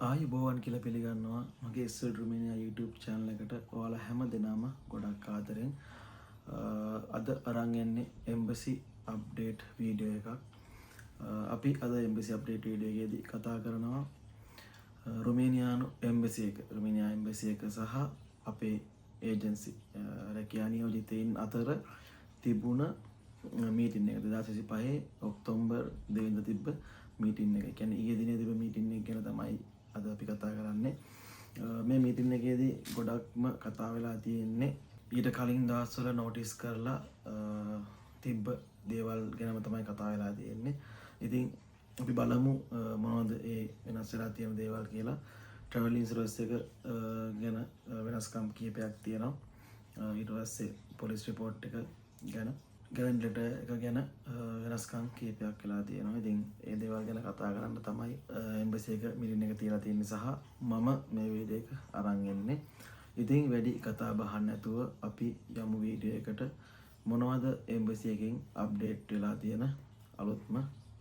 ආයුබෝවන් කියලා පිළිගන්නවා මගේ ඉස්සල් රුමේනියා YouTube channel එකට ඔයාලා හැම දෙනාම ගොඩක් ආදරෙන් අද අරන් යන්නේ embassy update video එකක්. අපි අද embassy update video එකේදී කතා කරනවා රුමේනියානු embassy එක, රුමේනියා embassy එක සහ අපේ agency රැකියා නියෝජිතයින් අතර තිබුණ මීටින් එක 2025 ඔක්තෝබර් 2 වෙනිදා තිබ්බ මීටින් එක. කියන්නේ ඊයේ දිනේ තිබ්බ මීටින් එක ගැන තමයි අද අපි කතා කරන්නේ. මේ මීටින් එකේදී ගොඩක්ම කතා වෙලා තියෙන්නේ ඊට කලින් දවස්වල නොටිස් කරලා තිබ්බ දේවල් ගැනම තමයි කතා වෙලා තියෙන්නේ. ඉතින් අපි බලමු මොනවද ඒ වෙනස් වෙලා තියෙන දේවල් කියලා. travel insurance එක ගැන වෙනස්කම් කීපයක් තියෙනවා. ඊට පස්සේ police report එක ගැන ග්‍රැන්ඩ් ලෙටර් එක ගැන වෙනස්කම් කීපයක් වෙලා තියෙනවා. ඉතින් ඒ දේවල් ගැන කතා කරන්න තමයි එම්බසි එක මීටින් එක තියලා තියෙන්නේ සහ මම මේ වීඩියෝ එක අරන් එන්නේ. ඉතින් වැඩි කතා බහ නැතුව අපි යමු වීඩියෝ එකට. මොනවද එම්බසි එකෙන් අප්ඩේට් වෙලා තියෙන අලුත්ම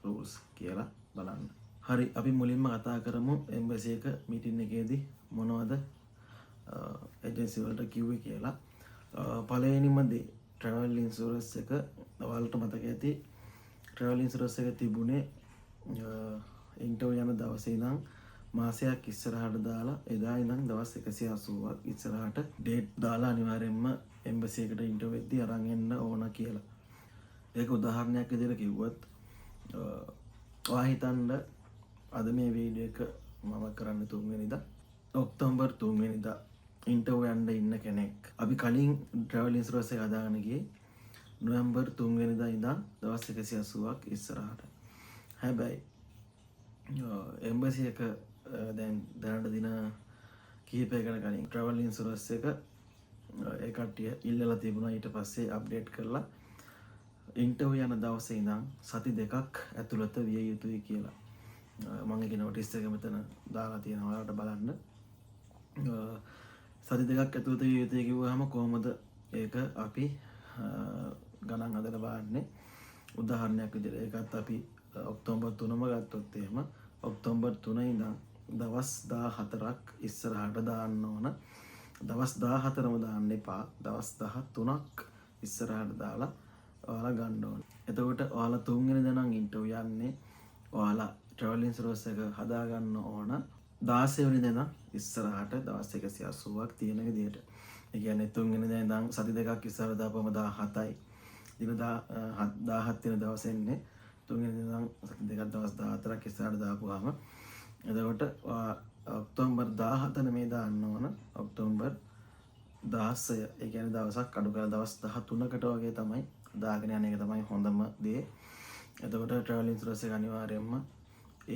rules කියලා බලන්න. හරි, අපි මුලින්ම කතා කරමු එම්බසි එක මීටින් එකේදී මොනවද ඒජන්සි වලට කිව්වේ කියලා. පළවෙනිම දේ travel insurance එක ඔයාලට මතක ඇති. travel insurance එක තිබුණේ ඉන්ටර්විව් යන දවසේ ඉඳන් මාසයක් ඉස්සරහට දාලා එදා ඉඳන් දවස් 180ක් ඉස්සරහට ඩේට් දාලා අනිවාර්යයෙන්ම එම්බසි එකට ඉන්ටර්විව් වෙද්දී අරන් එන්න ඕන කියලා. ඒක උදාහරණයක් විදිහට කිව්වොත් ඔයා හිතන්න අද මේ වීඩියෝ එක මම කරන්නේ 3 වෙනිදා ඔක්තෝබර් 3 වෙනිදා ඉන්ටර්විව් යන්න ඉන්න කෙනෙක්. අපි කලින් travel insurance එක හදාගෙන ගියේ නොවැම්බර් 3 වෙනිදා ඉඳන් දවස් 180ක් ඉස්සරහට. හැබැයි එම්බසි එක දැන් දැනට දින කිහිපයකට කලින් travel insurance එක ඒ කට්ටිය ඉල්ලලා තිබුණා. ඊට පස්සේ අප්ඩේට් කරලා ඉන්ටර්විව් යන දවසේ ඉඳන් සති දෙකක් ඇතුළත විය යුතුයි කියලා. මම ඒක නොටිස් එක මෙතන දාලා තියෙනවා ඔයාලට බලන්න. සති දෙකක් ඇතුළත විය යුතුයි කිව්වහම කොහොමද ඒක අපි ගණන් හදලා බලන්නේ. උදාහරණයක් විදිහට ඒකත් අපි ඔක්තෝබර් 3ම ගත්තොත් එහෙම ඔක්තෝබර් 3 ඉඳන් දවස් 14ක් ඉස්සරහට දාන්න ඕන. දවස් 14ම දාන්න එපා. දවස් 13ක් ඉස්සරහට දාලා ඔයාලා ගන්න ඕන. එතකොට ඔයාලා 3 වෙනිදා නම් ඉන්ටර්විව් යන්නේ. ඔයාලා travel insurance එක හදා ගන්න ඕන 16 වෙනිදා ඉඳන් ඉස්සරහට දවස් 180ක් තියෙන විදිහට. ඒ කියන්නේ 3 වෙනිදා ඉඳන් සති දෙකක් ඉස්සරහට දාපුවම 17යි. දින 17 වෙනි දවසේ ඉන්නේ 3 වෙනිදා ඉඳන් සති දෙකක් දවස් 14ක් ඉස්සරහට දාපුවාම එතකොට ඔක්තෝබර් 17 මේ දාන්න ඕන. ඔක්තෝබර් 16 ඒ කියන්නේ දවසක් අඩු කරලා දවස් 13කට වගේ තමයි දාගෙන යන එක තමයි හොඳම දේ. එතකොට travel insurance එක අනිවාර්යයෙන්ම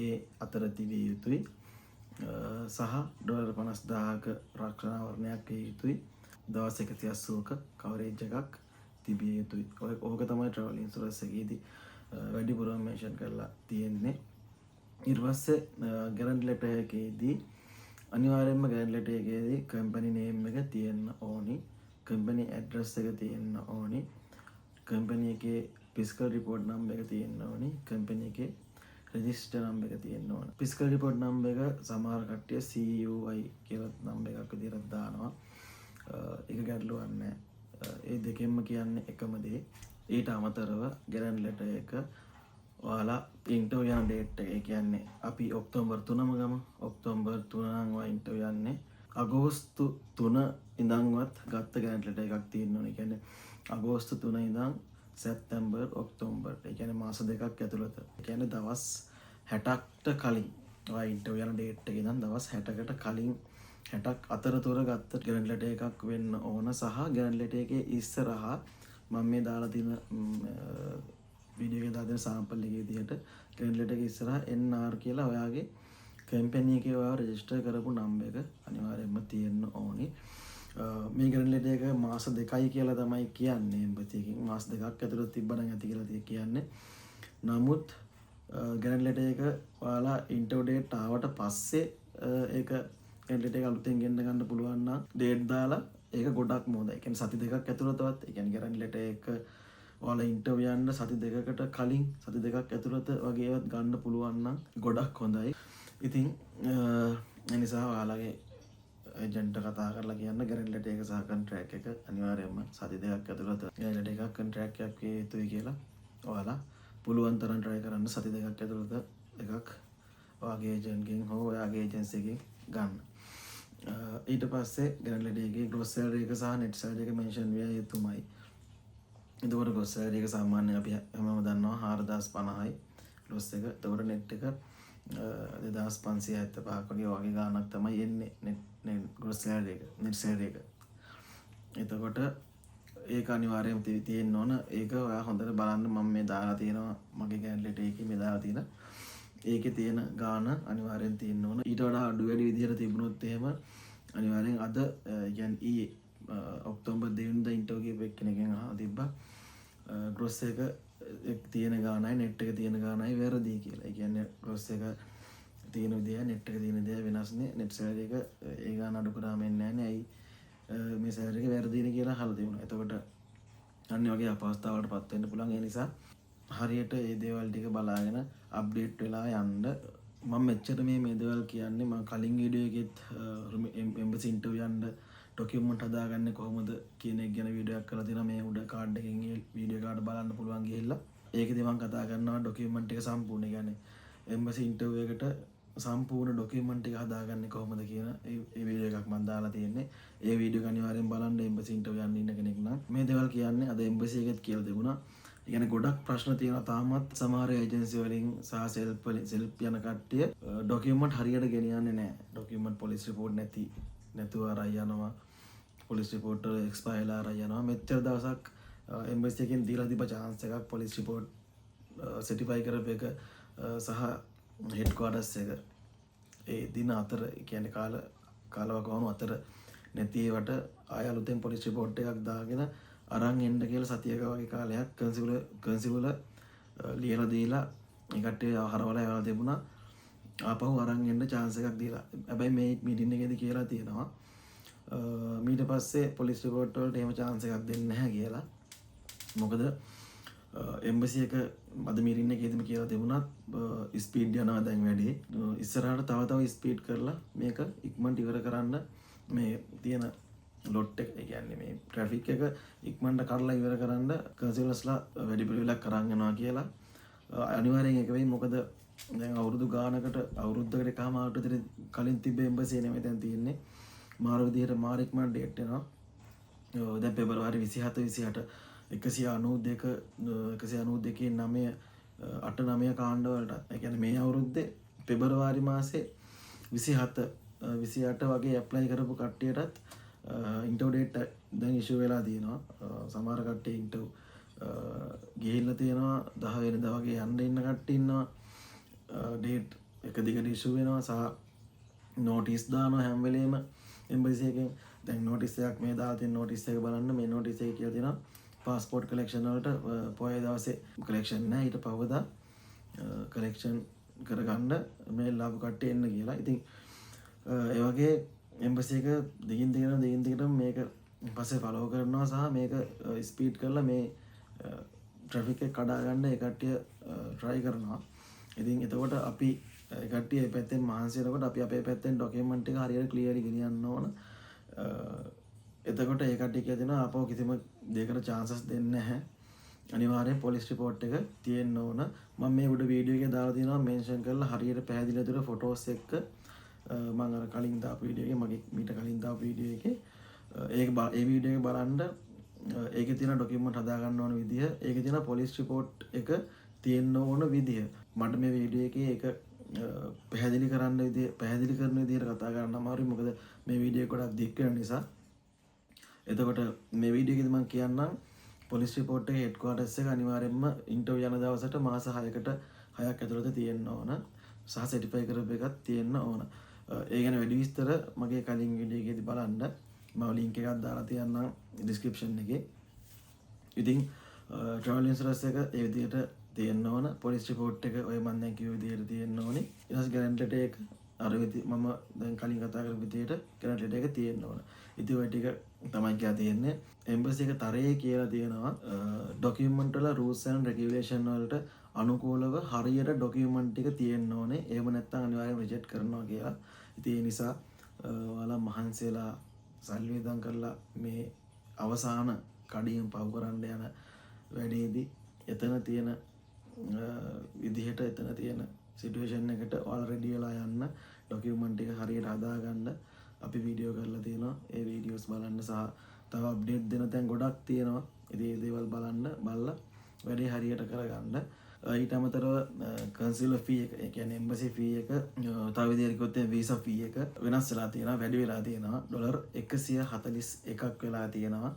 ඒ අතර තිබිය යුතුයි. සහ ඩොලර් 50000ක රක්ෂණාවරණයක් විය යුතුයි. දවස් 180ක කවරේජ් එකක් තිබිය යුතුයි. ඕක තමයි travel insurance එකේදී වැඩිපුරම මෙන්ෂන් කරලා තියෙන්නේ. ඊට පස්සේ guarantee letter එකේදී අනිවාර්යයෙන්ම guarantee letter එකේදී company name එක තියෙන්න ඕනි. company address එක තියෙන්න ඕනි. company එකේ fiscal report number එක තියෙන්න ඕනි. company එකේ register number එක තියෙන්න ඕන. fiscal report number එක සමහර කට්ටිය CUI කියලා number එකක් විදිහට දානවා. ඒක ගැටලුවක් නැහැ. ඒ දෙකෙන්ම කියන්නේ එකම දේ. ඊට අමතරව guarantee letter එක ඔයාලා ඉන්ටර්විව් යන ඩේට් එක. ඒ කියන්නේ අපි ඔක්තෝබර් 3ම ගමු. ඔක්තෝබර් 3 නම් ඔයා ඉන්ටර්විව් යන්නේ. අගෝස්තු 3 ඉඳන්වත් ගත්ත guarantee letter එකක් තියෙන්න ඕනේ. ඒ කියන්නේ අගෝස්තු 3 ඉඳන් සැප්තැම්බර් ඔක්තෝබර් ඒ කියන්නේ මාස දෙකක් ඇතුළත. ඒ කියන්නේ දවස් 60කට කලින් ඔයා ඉන්ටර්විව් යන ඩේට් එකේ ඉඳන් දවස් 60කට කලින් 60ක් අතරතුර ගත්ත guarantee letter එකක් වෙන්න ඕන. සහ guarantee letter එකේ ඉස්සරහා මම මේ දාලා තියෙන වීඩියෝ එකේ දාලා තියෙන සාම්පල් එකේ විදිහට guarantee letter එකේ ඉස්සරහා NR කියලා ඔයාගේ කම්පැනි එකේ ඔයාව රෙජිස්ටර් කරපු නම්බර් එක අනිවාර්යයෙන්ම තියෙන්න ඕනි. මේ guarantee letter එක මාස 2යි කියලා තමයි කියන්නේ. එම්බසි එකකින් මාස 2ක් ඇතුළත තිබ්බනම් ඇති කියලා කියන්නේ. නමුත් guarantee letter එක ඔයාලා ඉන්ටර්විව් ඩේට් ආවට පස්සේ ඒක guarantee letter එක අලුතෙන් ගෙන්න ගන්න පුළුවන් නම් ඩේට් දාලා ඒක ගොඩක්ම හොඳයි. ඒ කියන්නේ සති දෙකක් ඇතුළතවත් ඒ කියන්නේ guarantee letter එක ඔයාලා ඉන්ටර්විව් යන්න සති දෙකකට කලින් සති දෙකක් ඇතුළත වගේවත් ගන්න පුළුවන් නම් ගොඩක් හොඳයි. ඉතින් එනිසා ඔයාලගේ ඒජන්ට් කතා කරලා කියන්න ගැරන්ටි ලෙටර් එක සහ කොන්ට්‍රැක්ට් එක අනිවාර්යයෙන්ම සති දෙකක් ඇතුළත ගැරන්ටි ලෙටර් එකක් කොන්ට්‍රැක්ට් එකක් විය යුතුයි කියලා ඔයාලා පුළුවන් තරම් try කරන්න සති දෙකක් ඇතුළත එකක් ඔයාගේ ඒජන්ට්ගෙන් හෝ ඔයාගේ ඒජන්සි එකෙන් ගන්න. ඊට පස්සේ ගැරන්ටි ලෙටර් එකේ ග්‍රොස් සැලරි එක සහ නෙට් සැලරි එක මෙන්ෂන් විය යුතුමයි. එතකොට ග්‍රොස් සැලරි එක සාමාන්‍යයෙන් අපි හැමෝම දන්නවා 4050යි ග්‍රොස් එක. එතකොට නෙට් එක 2575ක් වගේ ගාණක් තමයි එන්නේ නෙට් ග්‍රොස් සැලරි එක නෙට් සැලරි එක. එතකොට ඒක අනිවාර්යයෙන්ම තියෙන්න ඕන. ඒක ඔයා හොඳට බලන්න. මම මේ දාලා තියෙනවා මගේ ගැරන්ටි ලෙටර් එකේ මේ දාලා තියෙන ඒකේ තියෙන ගාණ අනිවාර්යෙන් තියෙන්න ඕන. ඊට වඩා අඩු වැඩි විදිහට තිබුණොත් එහෙම අනිවාර්යෙන් අද කියන්නේ ඔක්තෝබර් 2 වෙනිදා ඉන්ටර්වියු එකක් කෙනකින් අහලා තිබ්බා ග්‍රොස් එක තියෙන ගාණයි නෙට් එක තියෙන ගාණයි වැරදි කියලා. ඒ කියන්නේ ග්‍රොස් එක තියෙන විදිය නෙට් එක තියෙන විදිය වෙනස්නේ. නෙට් සැලරි එක ඒ ගාණ අඩු කරාම එන්නේ නැහැ නේ. ඇයි මේ සැලරි එක වැරදිනේ කියලා අහලා තිබුණා. එතකොට අන්න වගේ අපහසුතාවලටපත් වෙන්න පුළුවන්. ඒ නිසා හරියට මේ දේවල් ටික බලාගෙන අප්ඩේට් වෙලා යන්න. මම මෙච්චර මේ දේවල් කියන්නේ මම කලින් වීඩියෝ එකෙත් එම්බසි ඉන්ටර්වියු යන්න ඩොකියුමන්ට් හදාගන්නේ කොහොමද කියන එක ගැන වීඩියෝ එකක් කරලා තියෙනවා. මේ උඩ කාඩ් එකකින් වීඩියෝ කාඩ් බලන්න පුළුවන් ගිහිල්ලා. ඒකෙදි මම කතා කරනවා ඩොකියුමන්ට් එක සම්පූර්ණ. කියන්නේ එම්බසි ඉන්ටර්වියු එකට සම්පූර්ණ ඩොකියුමන්ට් එක හදාගන්නේ කොහොමද කියන ඒ වීඩියෝ එකක් මම දාලා තියෙන්නේ. ඒ වීඩියෝ එක අනිවාර්යෙන් බලන්න එම්බසි ඉන්ටර්වියු යන්න ඉන්න කෙනෙක් නම්. මේ දේවල් කියන්නේ අද එම්බසි එකෙත් කියලා තිබුණා. يعني ගොඩක් ප්‍රශ්න තියෙනවා තාමත් සමහර ඒජන්සි වලින් සහ සෙල්ෆ් යන කට්ටිය ඩොකියුමන්ට් හරියට ගෙනියන්නේ නැහැ. ඩොකියුමන්ට් පොලිස් රිපෝට් නැතුව අරයි යනවා. පොලිස් රිපෝට් වල එක්ස්පයර් වෙලා අරයි යනවා. මෙච්චර දවසක් එම්බසි එකෙන් දීලා තිබ්බ chance එකක් පොලිස් රිපෝට් සර්ටිෆයි කරපු එක සහ හෙඩ් ක්වාටර්ස් එක ඒ දින අතර කියන්නේ කාලවකවානු අතර නැති ඒවට ආය අලුතෙන් පොලිස් රිපෝට් එකක් දාගෙන අරන් එන්න කියලා සතියක වගේ කාලයක් කන්සිවල ලියලා දීලා ඒ කට්ටිය හරවලා යවලා තිබුණා. ආපහු අරන් එන්න chance එකක් දීලා. හැබැයි මේ මීටින් එකේදී කියලා තියෙනවා ඊට පස්සේ පොලිස් රිපෝට් වලට එහෙම chance එකක් දෙන්නේ නැහැ කියලා. මොකද එම්බසි එක අද මීටින් එකේදීම කියලා තිබුණා ස්පීඩ් යනවා දැන් වැඩි. ඉස්සරහට තව ස්පීඩ් කරලා මේක ඉක්මනට ඉවර කරන්න මේ තියෙන ලොට් එක කියන්නේ මේ ට්‍රැෆික් එක ඉක්මනට කරලා ඉවර කරන්න කන්සිලර්ස්ලා වැඩි පිළිවෙලක් අරන් යනවා කියලා අනිවාර්යෙන් ඒක වෙයි. මොකද දැන් අවුරුදු ගානකට අවුරුද්දකට එකමාරට විතර කලින් තිබ්බ එම්බසි නෙමෙයි දැන් තියෙන්නේ. මාරු විදිහට මාර ඉක්මනට ඩේට් එනවා. දැන් පෙබරවාරි 27 192 192 9 8 9 කාණ්ඩ වලට ඒ කියන්නේ මේ අවුරුද්දේ පෙබරවාරි මාසේ 28 වගේ ඇප්ලයි කරපු කට්ටියටත් ඉන්ටර්වයු ඩේට් දැන් ඉෂුව වෙලා තියෙනවා. සමහර කට්ටිය ඉන්ටර්වයු ගිහිල්ලා තියෙනවා 10 වෙනිදා වගේ යන්න ඉන්න කට්ටිය ඉන්නවා. ඩේට් එක දිගට ඉෂුව වෙනවා සහ නෝටිස් දානවා හැම වෙලේම එම්බසි එකෙන්. දැන් නෝටිස් එකක් මේ දාලා තියෙන නෝටිස් එක බලන්න. මේ නෝටිස් එකේ කියලා තියෙනවා පාස්පෝර්ට් කලෙක්ෂන් වලට පොය දවසේ කලෙක්ෂන් නැහැ. ඊට පහුවදා කලෙක්ෂන් කරගන්න මේ ලාභ කට්ටිය එන්න කියලා. ඉතින් ඒ වගේ එම්බසි එක දිගින් දිගට මේක පස්සේ ෆලෝ කරනවා සහ මේක ස්පීඩ් කරලා මේ ට්‍රැෆික් එක කඩා ගන්න ඒ කට්ටිය try කරනවා. ඉතින් එතකොට අපි ඒ කට්ටිය මේ පැත්තෙන් මහන්සි වෙනකොට අපි අපේ පැත්තෙන් ඩොකියුමන්ට් එක හරියට ක්ලියර්ලි ගෙනියන්න ඕන. එතකොට ඒ කට්ටිය කියනවා ආපහු කිසිම දෙයකට chances දෙන්නේ නැහැ. අනිවාර්යෙන් පොලිස් රිපෝට් එක තියෙන්න ඕන. මම මේ උඩ වීඩියෝ එකේ දාලා තියෙනවා මෙන්ෂන් කරලා හරියට පැහැදිලිව දුර ෆොටෝස් එක්ක මම අර කලින් දාපු වීඩියෝ එකේ මගේ මීට කලින් දාපු වීඩියෝ එකේ ඒ වීඩියෝ එක බලන්න ඒකේ තියෙන ඩොකියුමන්ට් හදා ගන්න ඕන විදිය ඒකේ තියෙන පොලිස් රිපෝට් එක තියෙන්න ඕන විදිය මට මේ වීඩියෝ එකේ ඒක පැහැදිලි කරන විදියට කතා කරන්න අමාරුයි. මොකද මේ වීඩියෝ එක ගොඩක් දික් වෙන නිසා. එතකොට මේ වීඩියෝ එකේදී මම කියන්නම් පොලිස් රිපෝට් එකේ හෙඩ් ක්වාටර්ස් එක අනිවාර්යයෙන්ම ඉන්ටර්වියු යන දවසට මාස 6කට ඇතුළත තියෙන්න ඕන සහ සර්ටිෆයි කරපු එකක් තියෙන්න ඕන. ඒ ගැන වැඩි විස්තර මගේ කලින් වීඩියෝ එකේදී බලන්න. මම ලින්ක් එකක් දාලා තියන්නම් ඩිස්ක්‍රිප්ෂන් එකේ. ඉතින් ට්‍රැවල් ඉන්ෂුරන්ස් එක ඒ විදිහට තියෙන්න ඕන. පොලිස් රිපෝට් එක ඔය මම දැන් කිව්ව විදිහට තියෙන්න ඕනේ. ඊට පස්සේ ගැරන්ටි ලෙටර් එක අර මම දැන් කලින් කතා කරපු විදිහට ගැරන්ටි ලෙටර් එක තියෙන්න ඕන. ඉතින් ඔය ටික තමයි කියලා තියෙන්නේ. එම්බසි එක තරයේ කියලා තියෙනවා ඩොකියුමන්ට් වල rules and regulation වලට අනුකූලව හරියට ඩොකියුමන්ට් ටික තියෙන්න ඕනේ. එහෙම නැත්නම් අනිවාර්යයෙන් රිජෙක්ට් කරනවා කියලා. ඉතින් ඒ නිසා ඔයාලා මහන්සියලා සල්ලි වියදම් කරලා මේ අවසාන කඩියෙන් පව් කරන්න යන වැඩේදී එතන තියෙන විදිහට එතන තියෙන සිටුේෂන් එකට ඔයාලා රෙඩි වෙලා යන්න ඩොකියුමන්ට් එක හරියට හදාගන්න අපි වීඩියෝ කරලා තියෙනවා. ඒ වීඩියෝස් බලන්න සහ තව අප්ඩේට් දෙන තැන් ගොඩක් තියෙනවා. ඉතින් ඒ දේවල් බලලා වැඩේ හරියට කරගන්න. ඊට අමතරව කන්සිලර් ෆී එක, ඒ කියන්නේ එම්බසි ෆී එක, තව විදිහකට කිව්වොත් වීසා ෆී එක වෙනස් වෙලා තියෙනවා, වැඩි වෙලා තියෙනවා. ඩොලර් 141ක් වෙලා තියෙනවා.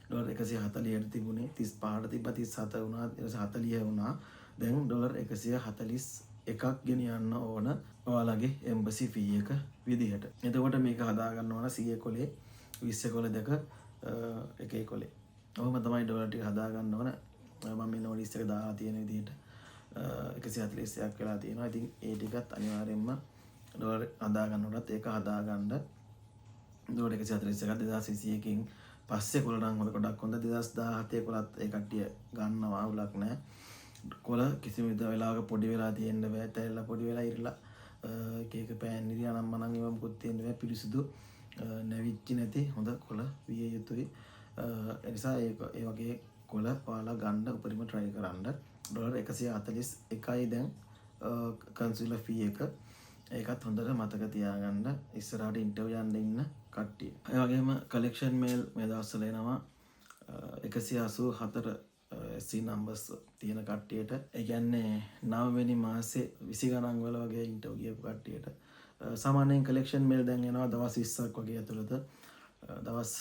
ඩොලර් 140ට තිබුණේ 35ට තිබ්බා, 37 වුණා, ඊට 40 වුණා. දැන් ඩොලර් 141ක් ගෙනියන්න ඕන ඔයාලගේ එම්බසි ෆී එක විදිහට. එතකොට මේක හදාගන්න ඕන 100 කොලේ 20 කොලේ දෙක එක කොලේ. ඔහොම තමයි ඩොලර් ටික හදාගන්න ඕන. මම මේ නෝටිස් එක දාලා තියෙන විදිහට 141ක් වෙලා තියෙනවා. ඉතින් ඒ ටිකත් අනිවාර්යයෙන්ම ඩොලර් හදාගන්න උනත් ඒක හදාගන්න. ඩොලර් 141ක් 2021කින් පස්සේ කොල නම් හොඳ ගොඩක් හොඳ. 2017 කොලත් ඒ කට්ටිය ගන්නවා, උලක් නැහැ. කොල කිසිම විදිහ වෙලාවක පොඩි වෙලා තියෙන්න බෑ, තැල්ලා පොඩි වෙලා ඉරලා එක එක පෑන් ඉරියා නම් මනම් ඒවා මුකුත් තියෙන්න බෑ. පිරිසිදු නැවිච්චි නැති හොඳ කොල විය යුතුයි. ඒ නිසා ඒ වගේ කොල ඔයාලා ගන්න උපරිම try කරන්න. ඩොලර් 141යි දැන් කන්සිලර් ෆී එක. ඒකත් හොඳට මතක තියාගන්න ඉස්සරහට ඉන්ටර්වියු යන්න ඉන්න කට්ටිය. ඒ වගේම කලෙක්ෂන් මේල් මේ දවස්වල එනවා 184 SC නම්බර්ස් තියෙන කට්ටියට. ඒ කියන්නේ 9 වෙනි මාසේ 20 ගණන් වල වගේ ඉන්ටර්වියු ගියපු කට්ටියට සාමාන්‍යයෙන් කලෙක්ෂන් මේල් දැන් එනවා දවස් 20ක් වගේ ඇතුළත. දවස්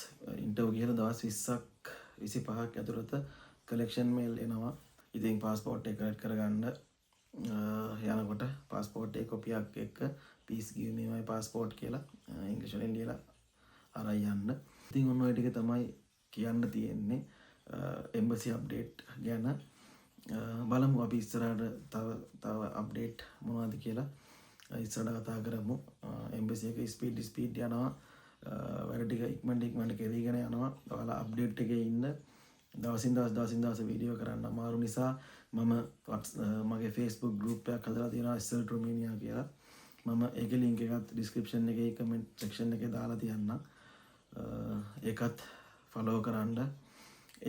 ඉන්ටර්වියු ගිහලා දවස් 20ක් 25ක් ඇතුළත කලෙක්ෂන් මේල් එනවා. ඉතින් පාස්පෝර්ට් එක කලෙක්ට් කරගන්න යනකොට පාස්පෝර්ට් එක කොපියක් එක්ක please give me my passport කියලා ඉංග්‍රීසි වලින් ලියලා අරන් යන්න. ඉතින් ඔන්න ඔය ටික තමයි කියන්න තියෙන්නේ එම්බසි අප්ඩේට් ගැන. බලමු අපි ඉස්සරහට තව අප්ඩේට් මොනවද කියලා ඉස්සරහට කතා කරමු. එම්බසි එක ස්පීඩ් යනවා. වැඩ ටික ඉක්මනට කෙරීගෙන යනවා. ඔයාලා අප්ඩේට් එකේ ඉන්න. දවසින් දවස් වීඩියෝ කරන්න අමාරු නිසා මම මගේ Facebook group එකක් හදලා තියෙනවා SL Romania කියලා. මම ඒකේ link එකත් description එකේ comment section එකේ දාලා තියන්නම්. ඒකත් follow කරන්න.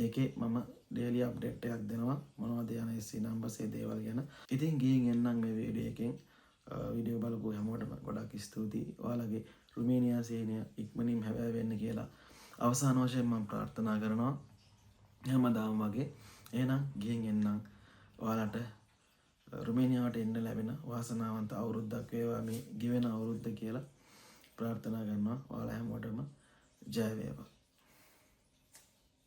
ඒකේ මම daily update එකක් දෙනවා මොනවද යන SC numbers ඒ දේවල් ගැන. ඉතින් ගිහින් එන්නම් මේ වීඩියෝ එකෙන්. වීඩියෝ බලපු හැමෝටම ගොඩක් ස්තුතියි. ඔයාලගේ රුමේනියා සේනය ඉක්මනින්ම හැබෑ වෙන්න කියලා අවසාන වශයෙන් මම ප්‍රාර්ථනා කරනවා. හැමදාම වගේ. එහෙනම් ගිහින් එන්නම්. ඔයාලට රුමේනියාවට එන්න ලැබෙන වාසනාවන්ත අවුරුද්දක් වේවා මේ ගෙවෙන අවුරුද්ද කියලා ප්‍රාර්ථනා කරනවා. ඔයාලා හැමෝටම ජය වේවා.